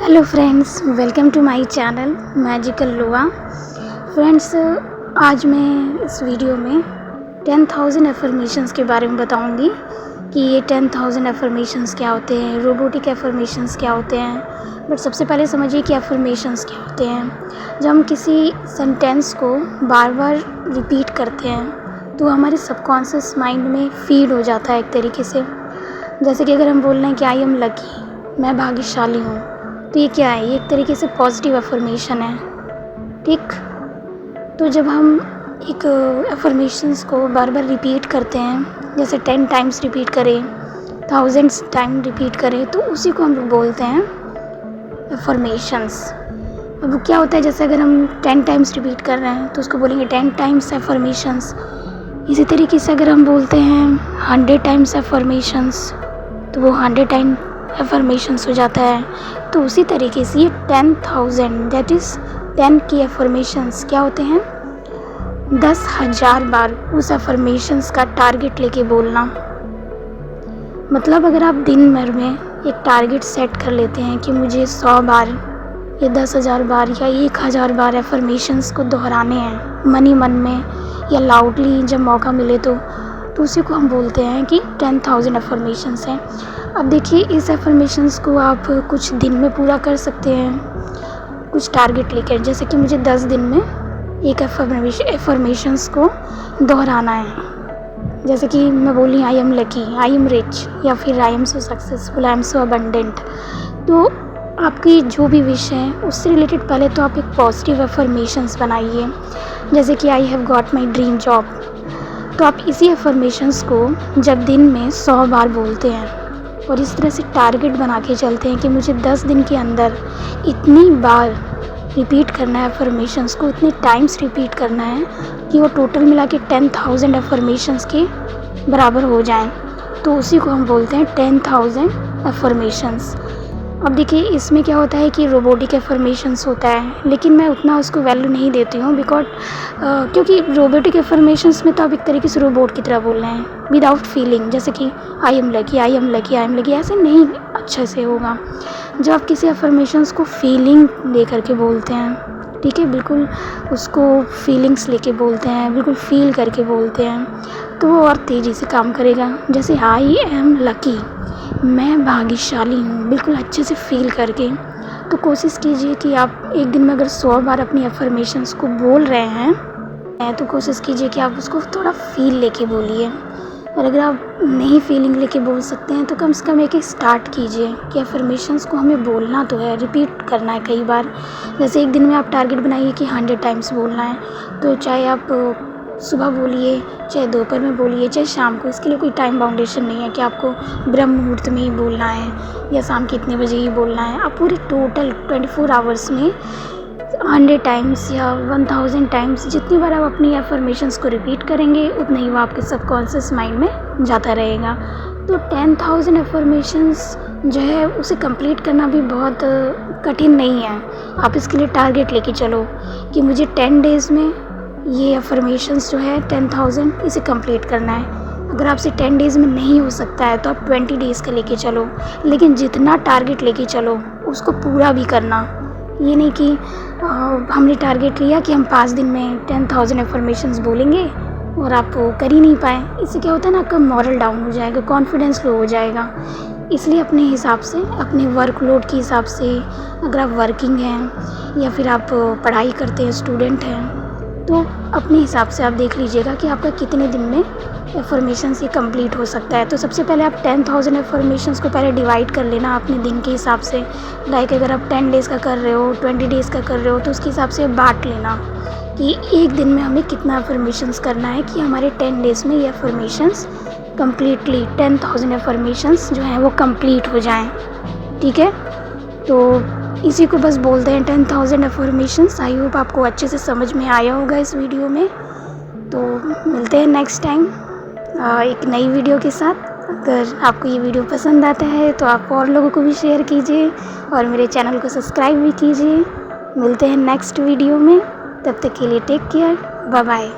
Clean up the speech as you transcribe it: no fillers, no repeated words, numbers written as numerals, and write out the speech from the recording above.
Hello friends, welcome to my channel magical लोआ। Friends, आज मैं इस वीडियो में 10,000 एफर्मेशंस के बारे में बताऊंगी कि ये 10,000 एफर्मेशंस क्या होते हैं, रोबोटिक एफर्मेशंस क्या होते हैं। बट सबसे पहले समझिए कि एफर्मेशंस क्या होते हैं। जब हम किसी सेंटेंस को बार बार रिपीट करते हैं तो हमारे सबकॉन्शियस माइंड में फीड हो जाता है एक तरीके से। जैसे कि अगर हम बोल रहे हैं कि आई एम लकी, मैं भाग्यशाली हूँ, तो ये क्या है? ये एक तरीके से पॉजिटिव अफर्मेशन है, ठीक। तो जब हम एक अफर्मेशंस को बार बार रिपीट करते हैं, जैसे 10 टाइम्स रिपीट करें, 1000 टाइम रिपीट करें, तो उसी को हम लोग बोलते हैं अफर्मेशंस। अब क्या होता है, जैसे अगर हम 10 टाइम्स रिपीट कर रहे हैं तो उसको बोलेंगे 10 टाइम्स अफर्मेशंस। इसी तरीके से अगर हम बोलते हैं 100 टाइम्स अफर्मेशंस, तो वो 100 टाइम एफर्मेशंस हो जाता है। तो उसी तरीके से ये 10,000 दैट इज़ 10 की एफर्मेशंस क्या होते हैं? 10,000 बार उस एफर्मेशंस का टारगेट लेके बोलना। मतलब अगर आप दिन भर में एक टारगेट सेट कर लेते हैं कि मुझे 100 बार या 10,000 बार या 1,000 बार एफर्मेशंस को दोहराने हैं मन ही मन में या लाउडली जब मौका मिले तो उसी को हम बोलते हैं कि 10,000 एफर्मेशंस हैं। अब देखिए, इस एफर्मेशंस को आप कुछ दिन में पूरा कर सकते हैं, कुछ टारगेट लेकर। जैसे कि मुझे 10 दिन में एक एफर्मेशंस को दोहराना है। जैसे कि मैं बोली I am lucky, I am rich, या फिर I am so successful, I am so abundant. तो आपकी जो भी विश है उससे रिलेटेड पहले तो आप एक पॉजिटिव एफर्मेशंस बनाइए। जैसे कि I have got my dream job, तो आप इसी एफर्मेशंस को जब दिन में 100 बार बोलते हैं और इस तरह से टारगेट बना के चलते हैं कि मुझे 10 दिन के अंदर इतनी बार रिपीट करना है एफर्मेशंस को, इतने टाइम्स रिपीट करना है कि वो टोटल मिला के 10,000 एफर्मेशंस के बराबर हो जाएं, तो उसी को हम बोलते हैं 10,000 एफर्मेशंस। अब देखिए, इसमें क्या होता है कि रोबोटिक एफर्मेशंस होता है, लेकिन मैं उतना उसको वैल्यू नहीं देती हूँ क्योंकि रोबोटिक एफर्मेशंस में तो आप एक तरीके से रोबोट की तरह बोल रहे हैं विदाउट फीलिंग। जैसे कि I am lucky, I am lucky, I am lucky, ऐसे नहीं अच्छे से होगा। जब आप किसी एफर्मेशंस को फीलिंग ले करके बोलते हैं, ठीक है, बिल्कुल उसको फीलिंग्स लेके बोलते हैं, बिल्कुल फील करके बोलते हैं, तो वो और तेज़ी से काम करेगा। जैसे आई एम लकी, मैं भाग्यशाली हूँ, बिल्कुल अच्छे से फील करके। तो कोशिश कीजिए कि आप एक दिन में अगर 100 बार अपनी एफर्मेशंस को बोल रहे हैं तो कोशिश कीजिए कि आप उसको थोड़ा फील लेके बोलिए। और अगर आप नहीं फीलिंग लेके बोल सकते हैं तो कम से कम एक स्टार्ट कीजिए कि एफर्मेशंस को हमें बोलना तो है, रिपीट करना है कई बार। जैसे एक दिन में आप टारगेट बनाइए कि 100 टाइम्स बोलना है, तो चाहे आप सुबह बोलिए, चाहे दोपहर में बोलिए, चाहे शाम को, इसके लिए कोई टाइम बाउंडेशन नहीं है कि आपको ब्रह्म मुहूर्त में ही बोलना है या शाम के इतने बजे ही बोलना है। आप पूरे टोटल 24 आवर्स में 100 टाइम्स या 1000 टाइम्स जितनी बार आप अपनी एफर्मेशंस को रिपीट करेंगे उतना ही वो आपके सबकॉन्शियस माइंड में जाता रहेगा। तो 10,000 एफर्मेशंस जो है उसे कंप्लीट करना भी बहुत कठिन नहीं है। आप इसके लिए टारगेट लेके चलो कि मुझे 10 डेज़ में ये एफर्मेशंस जो है 10,000 इसे कंप्लीट करना है। अगर आपसे 10 डेज़ में नहीं हो सकता है तो आप 20 डेज़ का लेके चलो, लेकिन जितना टारगेट लेके चलो उसको पूरा भी करना। ये नहीं कि हमने टारगेट लिया कि हम 5 दिन में 10,000 एफर्मेशंस बोलेंगे और आप कर ही नहीं पाए। इससे क्या होता है ना, आपका मॉरल डाउन हो जाएगा, कॉन्फिडेंस लो हो जाएगा। इसलिए अपने हिसाब से, अपने वर्कलोड के हिसाब से, अगर आप वर्किंग हैं या फिर आप पढ़ाई करते हैं, स्टूडेंट हैं, तो अपने हिसाब से आप देख लीजिएगा कि आपका कितने दिन में एफर्मेशंस ये कंप्लीट हो सकता है। तो सबसे पहले आप 10,000 एफर्मेशंस को पहले डिवाइड कर लेना अपने दिन के हिसाब से। लाइक अगर आप 10 डेज़ का कर रहे हो, 20 डेज़ का कर रहे हो, तो उसके हिसाब से बांट लेना कि एक दिन में हमें कितना एफर्मेशंस करना है कि हमारे 10 डेज़ में ये एफर्मेशंस कम्प्लीटली 10,000 एफर्मेशंस जो हैं वो कंप्लीट हो जाएँ, ठीक है। तो इसी को बस बोलते हैं 10,000 एफर्मेशंस। आई होप आपको अच्छे से समझ में आया होगा इस वीडियो में। तो मिलते हैं नेक्स्ट टाइम एक नई वीडियो के साथ। अगर आपको ये वीडियो पसंद आता है तो आप और लोगों को भी शेयर कीजिए और मेरे चैनल को सब्सक्राइब भी कीजिए। मिलते हैं नेक्स्ट वीडियो में, तब तक के लिए टेक केयर, बाय बाय।